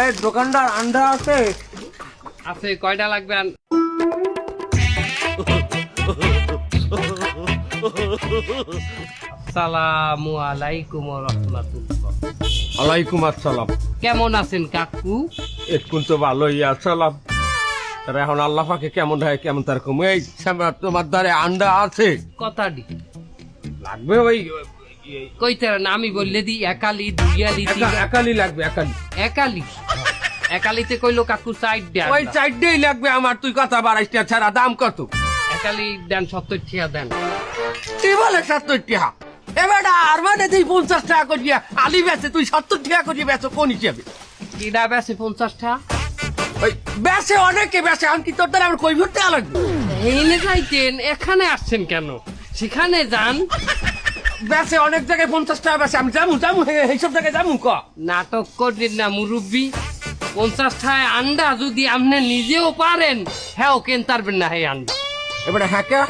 এই দোকানদার আন্ডা আছে? আছে, কয়টা লাগবে? আসসালামু আলাইকুম ওয়া রাহমাতুল্লাহ। ওয়ালাইকুম আসসালাম। কেমন আছেন কাকু? এখন তো ভালোই আছিলাম। তারা এখন আল্লাহ পাকে কেমন হয় কেমন তার কম। এই শ্যামরা, তোমার দ্বারে আন্ডা আছে? কথাটি লাগবে ওই কইতেন, আমি বললে দি একালি দুইয়ালি একালি লাগবে। একালি একালি একালিতে কইলো কাকু সাইড দেন। ওই চারটেই লাগবে আমার। তুই কথা বাড়াইতে ছাড়া দাম কত? একালি দেন 70 টাকা দেন। তুই বলে 70 টাকা? এবার আর মানে তুই 50 টাকা করিয়া আলি বেচে, তুই 70 টাকা করিয়া বেচো কোন হিসাবে? কিডা বেছে 50 টাকা? ওই বেচে অনেকে বেচে, আমি কি তোর দ্বারা আমার কই ভরতে লাগবে? এইনে যাইতেন, এখানে আসছেন কেন? সেখানে যান। বেচে অনেক জায়গায় 50 টাকা বেচে। আমি যামু এইসব জায়গায় যামু ক? নাটক করবেন না মুরব্বী। 50 টাকায় আন্ডা যদি আপনি নিজেও পারেন, হ্যাঁ কেন পারবেন না এই আন্ডা? এবারে হ্যাঁ কে?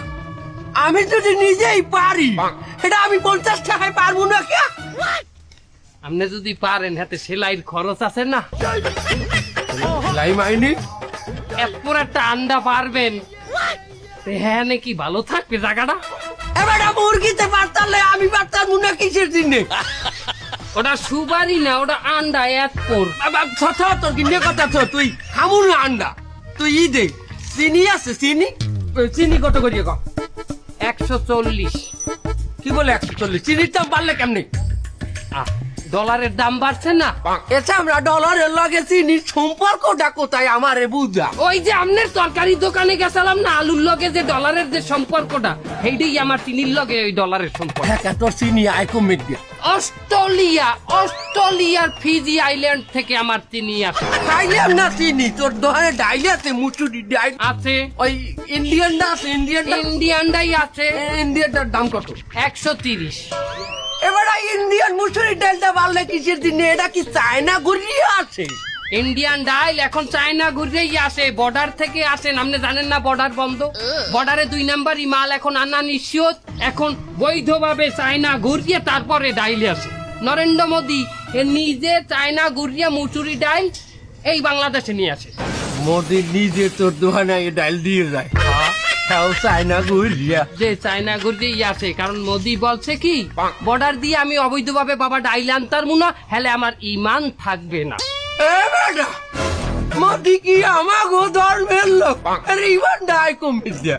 আমি যদি নিজেই পারি এটা আমি 50 টাকায় পারবো না কে? আপনি যদি পারেন, হাতে সেলাইয়ের খরচ আছে না? লাই মাইনি এরপর একটা আন্ডা পারবেন, হ্যাঁ নাকি ভালো থাকবে জায়গাটা। এবারে মুরগিতে পারতালে আমি পারতাম না কিসের দিনে? ওটা সুপারি না, ওটা আন্ডা। এরপর তোর কিনে কথা তো তুই খামু না আন্ডা। তুই ই দে, চিনি আছে? চিনি কত করিয়ে ক? 140। কি বলে 140? চিনির দাম বাড়লে কেমনি? ডলারের দাম বাড়ছে না? এটা আমরা ডলারের লগে চিনির সম্পর্কটা কোথায় আমারে বুঝা? ওই যে আপনার তরকারি দোকানে গেছিলাম না, আলুর লগে যে ডলারের যে সম্পর্কটা, সেইটাই আমার চিনির লগে ওই ডলারের সম্পর্ক। হ্যাঁ, তোর চিনি আয় কমে দিয়া। অস্ট্রেলিয়ার ফিজি আইল্যান্ড থেকে আমার চিনি আসে। খাইলাম না চিনি, তোর দোকানে ডাইল আছে, মুচুরি ডাইল আছে। ওই ইন্ডিয়ানটা আছে? ইন্ডিয়ানটাই আছে। ইন্ডিয়ানটার দাম কত? 130। এবার ইন্ডিয়ান মুসুরি ডালটা বাড়লে কিসের দিনে? এটা কি চায়না ঘুরিয়ে আছে? ইন্ডিয়ান ডাইল এখন চায়না ঘুরেই আসে, বর্ডার থেকে আসেন। আপনি জানেন না বর্ডার বন্ধ? বর্ডারে 2 নাম্বারই মাল এখন আনা নিশ্চিত। এখন বৈধভাবে চায়না ঘুরিয়ে তারপরে ডাইল আসে। নরেন্দ্র মোদী নিজে চায়না ঘুরিয়ে মুচুরি ডাইল এই বাংলাদেশে নিয়ে আসে। মোদি নিজে তোর দোকানে ডাইল দিয়ে যায়? তাও চায়না ঘুরিয়া? যে চায়না ঘুরিয়েই আসে, কারণ মোদী বলছে কি, বর্ডার দিয়ে আমি অবৈধভাবে বাবা ডাইল আনতার মুনা, হেলে আমার ইমান থাকবে না। মোদি কি আমাগো ধর্মের লোক? ইমান ডাই কমে দিয়া?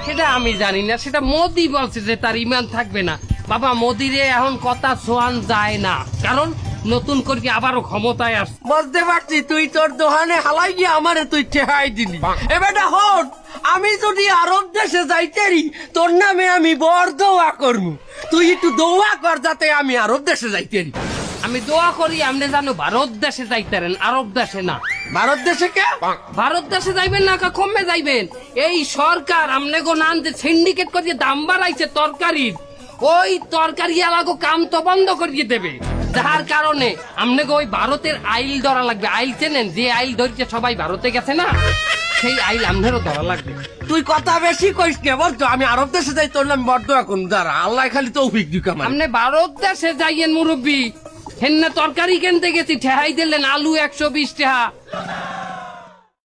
সেটা আমি জানি না, সেটা মোদি বলছে যে তার ইমান থাকবে না। বাবা মোদিরে এখন কথা শোয়ান যায় না, কারণ নতুন করে আবারও ক্ষমতায় আসছে। বুঝতে পারছি, তুই তোর দোকানে হালাই গিয়ে আমারে তুই ঠেহাই দিলি। এবারটা হট, আমি যদি আরব দেশে যাইতেরি তোর নামে আমি বড় দোয়া করবো। তুই একটু দোয়া কর যাতে আমি আরব দেশে যাইতেরি। আমি দোয়া করি আপনি জানো ভারত দেশে যাইতারেন, আরব দেশে না। ভারত দেশে কে? ভারত দেশে যাইবেন না, কমে যাইবেন। এই সরকার আমনে গো নান যে সিন্ডিকেট করিয়ে দাম বাড়াইছে তরকারির, ওই তরকারি এলাকো কাম তো বন্ধ করিয়ে দেবে। যার কারণে আমনে গো ওই ভারতের আইল ধরা লাগবে। আইল চেনেন? যে আইল ধরছে সবাই ভারতে গেছে না, সেই আইল আমনেরও ধরা লাগবে। তুই কথা বেশি কইস কে? বলতো আমি আরব দেশে যাই, তোর নাম বড় দোয়া করুন। দাঁড়া, আল্লাহ খালি তৌফিক দিক আমার। আমনে ভারত দেশে যাইয়েন মুরব্বী। হেন্না তরকারি কিনতে গেছি, ঠেহাই দিলেন আলু 120 টাকা।